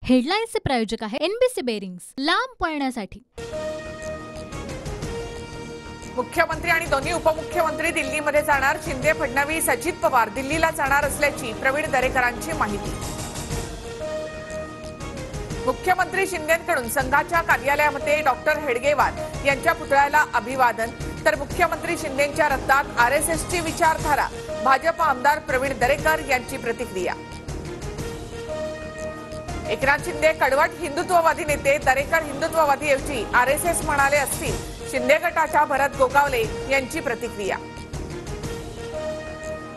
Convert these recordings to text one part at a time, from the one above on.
हेडलाईन्सचे प्रायोजक आहे NBC bearings, लांब पळण्यासाठी। मुख्यमंत्री आणि दोन्ही उपमुख्यमंत्री दिल्लीमध्ये जाणार। शिंदे, फडणवीस, अजित पवार दिल्लीला जाणार असल्याची प्रवीण दरेकरांची माहिती। मुख्यमंत्री शिंदेंकडून संघाच्या कार्यालयामध्ये डॉक्टर हेडगेवार यांच्या पुतळ्याला अभिवादन। तर मुख्यमंत्री शिंदेंच्या रक्तात आरएसएसची विचारधारा, भाजप आमदार प्रवीण दरेकर यांची प्रतिक्रिया। एकनाथ शिंदे कडवट हिंदुत्ववादी नेते, दरेकर हिंदुत्ववादीऐवजी आरएसएस म्हणाले असतील। शिंदे गटाच्या भरत गोगावले यांची प्रतिक्रिया।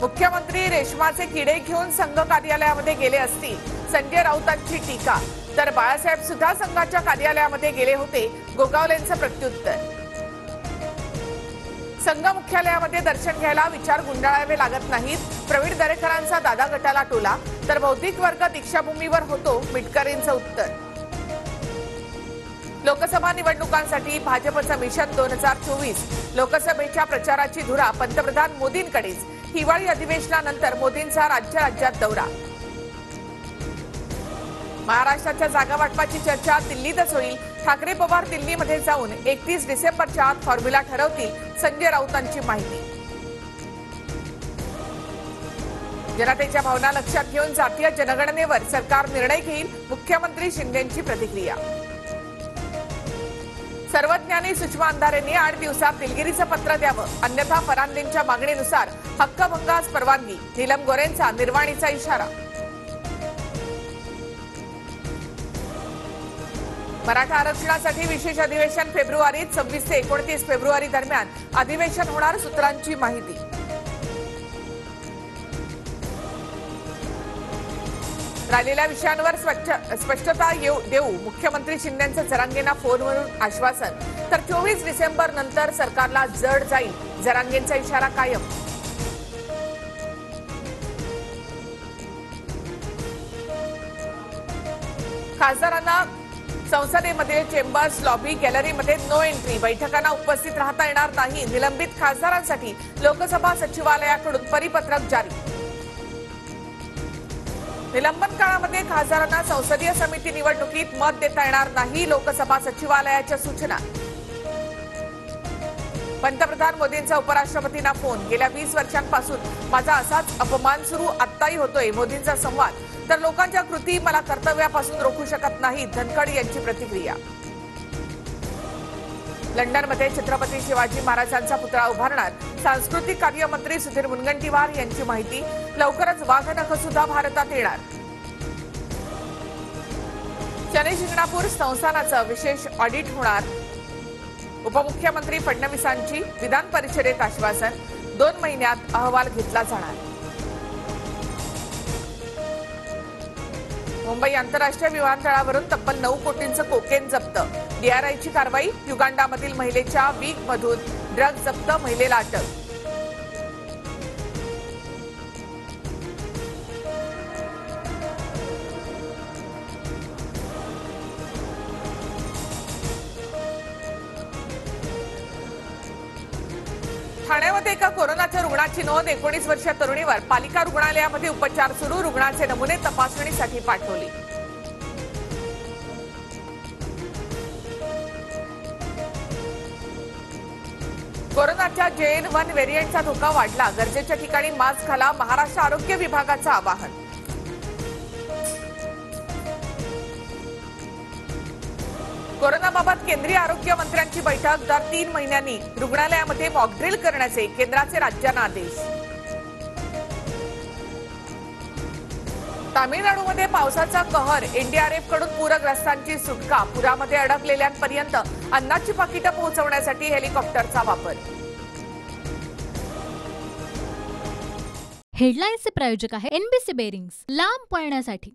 मुख्यमंत्री रेशमाचे किडे घेऊन संघ कार्यालयामध्ये गेले असतील, संजय राऊतांची टीका। तर बाळासाहेब सुद्धा संघाच्या कार्यालयामध्ये गेले होते, गोगावलेंचं प्रत्युत्तर। संघ मुख्यालयामध्ये दर्शन घ्यायला विचार गुंडाळावे लागत नाहीत, प्रवीण दरेकरांचा दादा गटाला टोला। तर बौद्धिक वर्ग दीक्षाभूमीवर होतो, मिटकरींचं उत्तर। लोकसभा निवडणुकांसाठी भाजपचं मिशन 2024, लोकसभेच्या प्रचाराची धुरा पंतप्रधान मोदींकडेच। हिवाळी अधिवेशनानंतर मोदींचा राज्यात दौरा। महाराष्ट्राच्या जागा वाटपाची चर्चा दिल्लीतच होईल, ठाकरे पवार दिल्लीमध्ये जाऊन 31 डिसेंबरच्या आत फॉर्म्युला ठरवतील, संजय राऊतांची माहिती। जनतेच्या भावना लक्षात घेऊन जातीय जनगणनेवर सरकार निर्णय घेईल, मुख्यमंत्री शिंदेंची प्रतिक्रिया। सर्वज्ञानी सुषमा अंधारेंनी 8 दिवसात दिलगिरीचं पत्र द्यावं, अन्यथा फरांदेंच्या मागणीनुसार हक्कभंगास परवानगी। नीलम गोरेंचा निर्वाणीचा इशारा। मराठा आरक्षणासाठी विशेष अधिवेशन फेब्रुवारीत, 26 ते 29 फेब्रुवारी दरम्यान अधिवेशन होणार, सूत्रांची माहिती। राहिलेल्या विषयांवर स्पष्टता देऊ, मुख्यमंत्री शिंदेंचं जरांगेंना फोनवरून आश्वासन। तर 24 डिसेंबर नंतर सरकारला जड जाईल, जरांगेंचा इशारा कायम। खासदारांना संसदेमध्ये चेंबर्स, लॉबी, गॅलरीमध्ये नो एंट्री, बैठकांना उपस्थित राहता येणार नाही। निलंबित खासदारांसाठी लोकसभा सचिवालयाकडून परिपत्रक जारी। निलंबन काळामध्ये खासदारांना संसदीय समिती निवडणुकीत मत देता येणार नाही, लोकसभा सचिवालयाच्या सूचना। पंतप्रधान मोदींचा उपराष्ट्रपतींना फोन, गेल्या 20 वर्षांपासून माझा असाच अपमान सुरू, आत्ताही होतोय, मोदींचा संवाद। तर लोकांच्या कृती मला कर्तव्यापासून रोखू शकत नाही, धनखड यांची प्रतिक्रिया। लंडनमध्ये छत्रपती शिवाजी महाराजांचा पुतळा उभारणार, सांस्कृतिक कार्यमंत्री सुधीर मुनगंटीवार यांची माहिती। लवकरच वाघनख सुद्धा भारतात येणार। शनी शिंगणापूर संस्थानाचं विशेष ऑडिट होणार, उपमुख्यमंत्री फडणवीसांची विधान परिषदेत आश्वासन। 2 महिन्यात अहवाल घेतला जाणार। मुंबई आंतरराष्ट्रीय विमानतळावरून तब्बल 9 कोटींचं कोकेन जप्त, डीआरआयची कारवाई। युगांडामधील महिलेच्या वीगमधून ड्रग जप्त, महिलेला अटक। ठाण्यामध्ये एका कोरोनाच्या रुग्णाची नोंद, 19 वर्षीय तरुणीवर पालिका रुग्णालयामध्ये उपचार सुरू, रुग्णाचे नमुने तपासणीसाठी पाठवले। कोरोनाच्या JN1 व्हेरियंटचा धोका वाढला, गरजेच्या ठिकाणी मास्क घाला, महाराष्ट्र आरोग्य विभागाचं आवाहन। कोरोनाबाबत केंद्रीय आरोग्य मंत्र्यांची बैठक, दर 3 महिन्यांनी रुग्णालयामध्ये मॉकड्रिल करण्याचे केंद्राचे राज्यांना आदेश। तामिळनाडूमध्ये पावसाचा कहर, एनडीआरएफ कडून पूरग्रस्तांची सुटका, पुरामध्ये अडकलेल्यांपर्यंत अन्नाची पाकिटं पोहोचवण्यासाठी हेलिकॉप्टरचा वापर। हेडलाईन्सचे प्रायोजक आहे एनबीसी बेरिंग्स, लांब पळण्यासाठी।